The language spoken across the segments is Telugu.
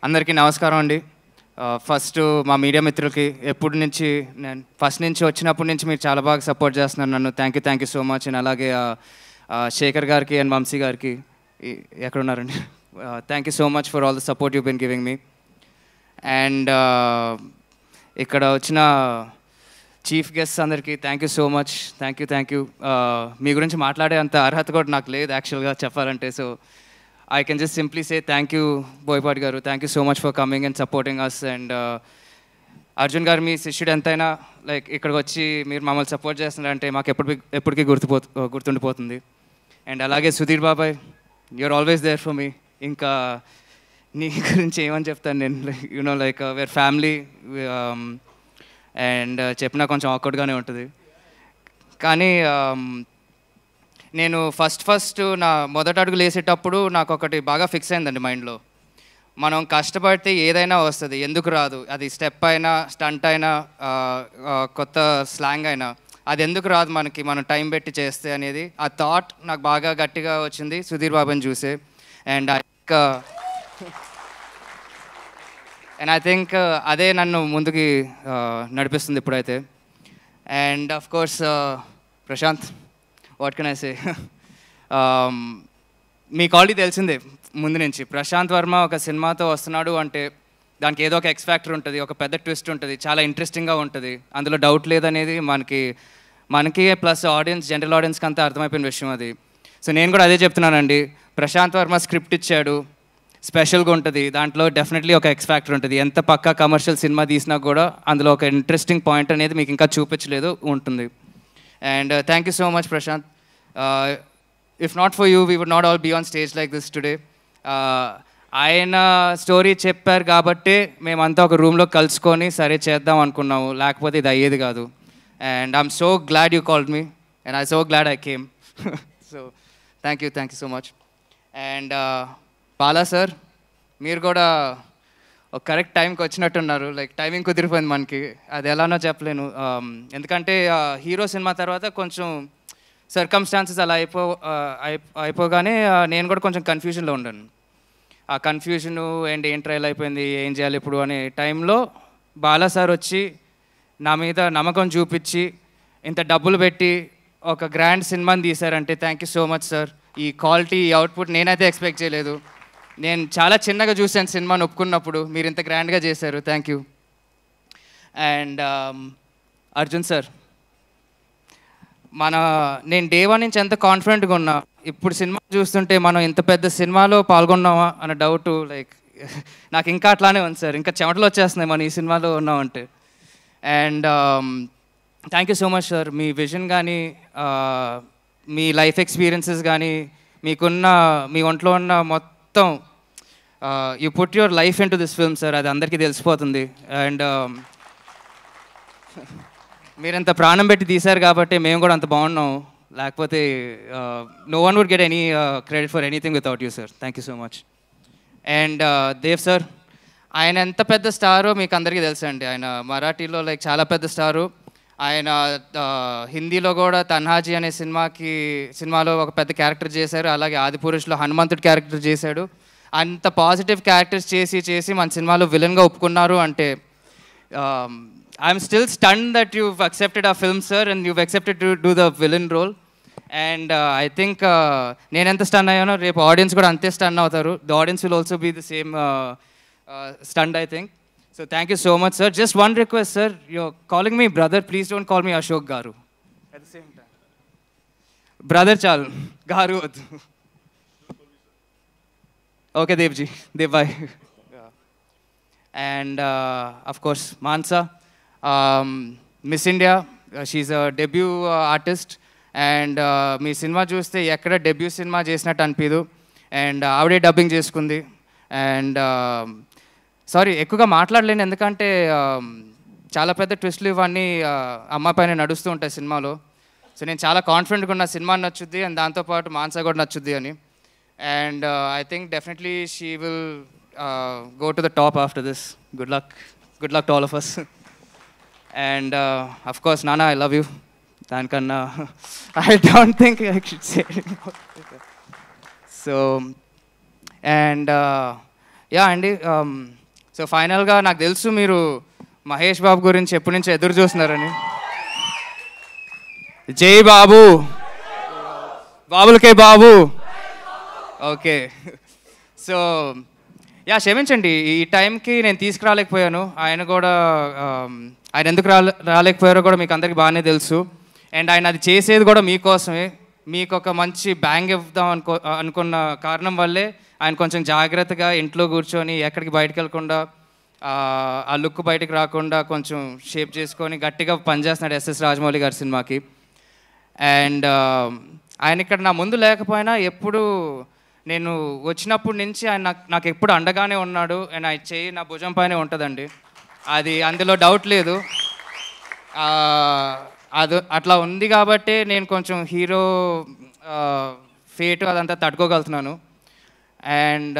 అందరికీ నమస్కారం అండి. ఫస్ట్ మా మీడియా మిత్రులకి నేను ఫస్ట్ నుంచి వచ్చినప్పటి నుంచి మీరు చాలా బాగా సపోర్ట్ చేస్తున్నారు నన్ను. Thank you so much. And అలాగే శేఖర్ గారికి అండ్ వంశీ గారికి ఎక్కడున్నారండి, thank you so much for all the support you been giving me. And ఇక్కడ వచ్చిన చీఫ్ గెస్ట్స్ అందరికీ thank you so much. Thank you. మీ గురించి మాట్లాడే అంత అర్హత కూడా నాకు లేదు యాక్చువల్గా చెప్పాలంటే. So I can just simply say thank you, Boypati garu. Thank you so much for coming and supporting us. And Arjun garu, మీ శిష్యుడు ఎంతైనా లైక్ ఇక్కడికి వచ్చి మీరు మమ్మల్ని సపోర్ట్ చేస్తున్నారంటే మాకు ఎప్పటికీ గుర్తుండిపోతుంది. అండ్ అలాగే సుధీర్ బాబాయ్, you are always there for me. ఇంకా నీ గురించి ఏమని చెప్తాను నేను, లైక్ వేర్ ఫ్యామిలీ. అండ్ చెప్పినా కొంచెం ఆక్వర్డ్గానే ఉంటుంది. కానీ నేను ఫస్ట్ నా మొదటి అడుగులు వేసేటప్పుడు నాకు ఒకటి బాగా ఫిక్స్ అయిందండి మైండ్లో. మనం కష్టపడితే ఏదైనా వస్తుంది, ఎందుకు రాదు? అది స్టెప్ అయినా, స్టంట్ అయినా, కొత్త స్లాంగ్ అయినా, అది ఎందుకు రాదు మనకి, మనం టైం పెట్టి చేస్తే అనేది ఆ థాట్ నాకు బాగా గట్టిగా వచ్చింది సుధీర్ బాబుని చూసే. అండ్ ఐ థింక్ అదే నన్ను ముందుకి నడిపిస్తుంది ఇప్పుడైతే. And of course Prashanth, what can I say, మీకు ఆల్రెడీ తెలిసిందే ముందు నుంచి, ప్రశాంత్ వర్మ ఒక సినిమాతో వస్తున్నాడు అంటే దానికి ఏదో ఒక ఎక్స్ ఫ్యాక్టర్ ఉంటుంది, ఒక పెద్ద ట్విస్ట్ ఉంటుంది, చాలా ఇంట్రెస్టింగ్గా ఉంటుంది, అందులో డౌట్ లేదనేది మనకి ప్లస్ ఆడియన్స్, జనరల్ ఆడియన్స్కి అంతా అర్థమైపోయిన విషయం అది. సో నేను కూడా అదే చెప్తున్నానండి, ప్రశాంత్ వర్మ స్క్రిప్ట్ ఇచ్చాడు, స్పెషల్గా ఉంటుంది, దాంట్లో డెఫినెట్లీ ఒక ఎక్స్ ఫ్యాక్టర్ ఉంటుంది. ఎంత పక్కా కమర్షియల్ సినిమా తీసినా కూడా అందులో ఒక ఇంట్రెస్టింగ్ పాయింట్ అనేది మీకు ఇంకా చూపించలేదు ఉంటుంది. And thank you so much, Prashant. If not for you, we would not all be on stage like this today. ఆయన స్టోరీ చెప్పారు కాబట్టి మేమంతా ఒక రూమ్లో కలుసుకొని సరే చేద్దాం అనుకున్నాము, లేకపోతే ఇది అయ్యేది కాదు. And I'm so glad you called me and I so glad I came. So thank you so much. And Bala sir, మీరు కూడా ఒక కరెక్ట్ టైంకి వచ్చినట్టున్నారు. లైక్ టైమింగ్ కుదిరిపోయింది మనకి, అది ఎలానో చెప్పలేను. ఎందుకంటే హీరో సినిమా తర్వాత కొంచెం సర్కమ్స్టాన్సెస్ అలా అయిపోగానే నేను కూడా కొంచెం కన్ఫ్యూజన్లో ఉన్నాను. ఆ కన్ఫ్యూజను అండ్ ఏం ట్రైల్ అయిపోయింది, ఏం చేయాలి ఇప్పుడు అనే టైంలో బాలా సార్ వచ్చి నా మీద నమ్మకం చూపించి ఇంత డబ్బులు పెట్టి ఒక గ్రాండ్ సినిమాని తీశారంటే thank you so much sir. ఈ క్వాలిటీ, ఈ అవుట్పుట్ నేనైతే ఎక్స్పెక్ట్ చేయలేదు. నేను చాలా చిన్నగా చూశాను సినిమాని ఒప్పుకున్నప్పుడు, మీరు ఇంత గ్రాండ్గా చేశారు, thank you. And Arjun sir, నేను డే వన్ నుంచి ఎంత కాన్ఫిడెంట్గా ఉన్నా, ఇప్పుడు సినిమా చూస్తుంటే మనం ఇంత పెద్ద సినిమాలో పాల్గొన్నామా అన్న డౌటు, లైక్ నాకు ఇంకా అట్లానే ఉంది సార్, ఇంకా చెమటలు వచ్చేస్తున్నాయి మనం ఈ సినిమాలో ఉన్నామంటే. And thank you so much sir. Me vision కానీ, మీ లైఫ్ ఎక్స్పీరియన్సెస్ కానీ, మీ ఒంట్లో ఉన్న మొత్తం you put your life in to this film sir, అది అందరికీ తెలిసిపోతుంది. అండ్ మీరంత ప్రాణం పెట్టి తీశారు కాబట్టి మేము కూడా అంత బాగున్నాం, లేకపోతే no one would get any credit for anything without you sir. Thank you so much. And Dev sir, ఆయన ఎంత పెద్ద స్టారో మీకు అందరికీ తెలుసండి. ఆయన మరాఠీలో లైక్ చాలా పెద్ద స్టారు. ఆయన హిందీలో కూడా తన్హాజీ అనే సినిమాలో ఒక పెద్ద క్యారెక్టర్ చేశారు. అలాగే ఆదిపురుషులో హనుమంతుడి క్యారెక్టర్ చేశాడు. అంత పాజిటివ్ క్యారెక్టర్స్ చేసి మన సినిమాలో విలన్గా ఒప్పుకున్నారు అంటే I'm still stunned that you've accepted our film sir and you've accepted to do the villain role. And I think నేను ఎంత స్టన్ అయ్యానో రేపు ఆడియన్స్ కూడా అంతే స్టన్ అవుతారు. The audience will also be the same stunned, I think. So thank you so much sir. Just one request sir, you're calling me brother, please don't call me Ashok garu at the same time. Brother chal, garu vadu. Okay Dev bye. And of course Mansa, Miss India, she's a debut artist. And me cinema చూస్తే ఎక్కడ డెబ్యూ సినిమా చేసినట్టు అనిపించదు. అండ్ ఆవిడే డబ్బింగ్ చేసుకుంది. అండ్ సారీ ఎక్కువగా మాట్లాడలేను, ఎందుకంటే చాలా పెద్ద ట్విస్ట్లు ఇవన్నీ అమ్మాయి పైన నడుస్తూ ఉంటాయి సినిమాలో. సో నేను చాలా కాన్ఫిడెంట్గా ఉన్న సినిమా నచ్చుద్ది అండ్ దాంతోపాటు మాన్సా కూడా నచ్చుద్ది అని. And I think definitely she will go to the top after this. Good luck to all of us. And of course Nana, I love you. Dankana I don't think I should say it anymore. So and yeah అండి, సో ఫైనల్గా నాకు తెలుసు మీరు మహేష్ బాబు గురించి ఎప్పటి నుంచో ఎదురు చూస్తున్నారని. జై బాబు, బాబులకే బాబు. ఓకే, సో యా క్షమించండి, ఈ టైంకి నేను తీసుకురాలేకపోయాను. ఆయన కూడా ఆయన ఎందుకు రాలేకపోయారో కూడా మీకు అందరికీ బాగానే తెలుసు. అండ్ ఆయన అది చేసేది కూడా మీకోసమే. మీకు ఒక మంచి బ్యాంగ్ ఇద్దాం అనుకున్న కారణం వల్లే ఆయన కొంచెం జాగ్రత్తగా ఇంట్లో కూర్చొని ఎక్కడికి బయటకు వెళ్ళకుండా, ఆ లుక్ బయటకు రాకుండా కొంచెం షేప్ చేసుకొని గట్టిగా పనిచేస్తున్నాడు ఎస్ఎస్ రాజమౌళి గారి సినిమాకి. అండ్ ఆయన ఇక్కడ నా ముందు లేకపోయినా ఎప్పుడు నేను వచ్చినప్పటి నుంచి ఆయన నాకు ఎప్పుడు అండగానే ఉన్నాడు. అండ్ ఆయన చెయ్యి నా భుజం పైనే ఉంటుందండి, అది అందులో డౌట్ లేదు. అది అట్లా ఉంది కాబట్టి నేను కొంచెం హీరో ఫేట్ అదంతా తట్టుకోగలుగుతున్నాను. అండ్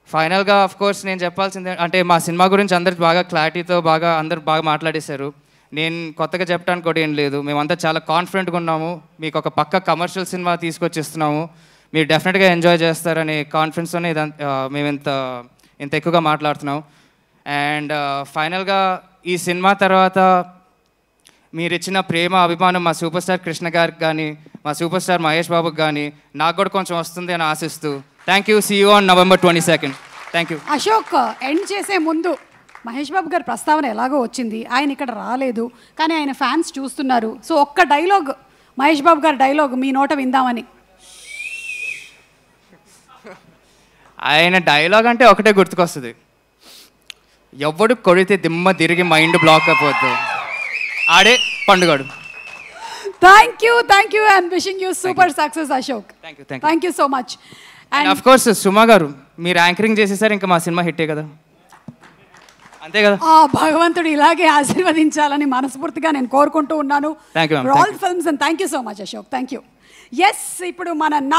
ఫైనల్గా కోర్స్ నేను చెప్పాల్సిందే అంటే మా సినిమా గురించి అందరికి బాగా క్లారిటీతో అందరు బాగా మాట్లాడేశారు. నేను కొత్తగా చెప్పడానికి కూడా ఏం లేదు. మేమంతా చాలా కాన్ఫిడెంట్గా ఉన్నాము. మీకు ఒక పక్క కమర్షియల్ సినిమా తీసుకొచ్చిస్తున్నాము, మీరు డెఫినెట్గా ఎంజాయ్ చేస్తారనే కాన్ఫిడెన్స్తోనే మేము ఇంత ఎక్కువగా మాట్లాడుతున్నాం. అండ్ ఫైనల్గా ఈ సినిమా తర్వాత మీరు ఇచ్చిన ప్రేమ అభిమానం మా సూపర్ స్టార్ కృష్ణ గారికి కానీ మా సూపర్ స్టార్ మహేష్ బాబుకి కానీ నాకు కూడా కొంచెం వస్తుంది అని ఆశిస్తూ thank you. See you on November 22. Thank you. Ashok, end చేసే ముందు మహేష్ బాబు గారి ప్రస్తావన ఎలాగో వచ్చింది, ఆయన ఇక్కడ రాలేదు కానీ ఆయన ఫ్యాన్స్ చూస్తున్నారు. సో ఒక్క డైలాగ్, మహేష్ బాబు గారి డైలాగ్ మీ నోట విందామని. ఆయన డైలాగ్ అంటే ఒకటే గుర్తుకొస్తుంది, ఎవడు కొడితే దిమ్మ తిరిగి మైండ్ బ్లాక్ అయిపోద్దు ఆడే పండుగాడు. Thank you and wishing you super success Ashok. Thank you so much. And of course Suma గారు మీరు యాంకరింగ్ చేసేసారు, ఇంకా మా సినిమా హిట్టే కదా, అంతే కదా. భగవంతుడు ఇలాగే ఆశీర్వదించాలని మనస్ఫూర్తిగా నేను కోరుకుంటూ ఉన్నాను. Thank you all films and thank you so much Ashok. Thank you. Yes, ఇప్పుడు మన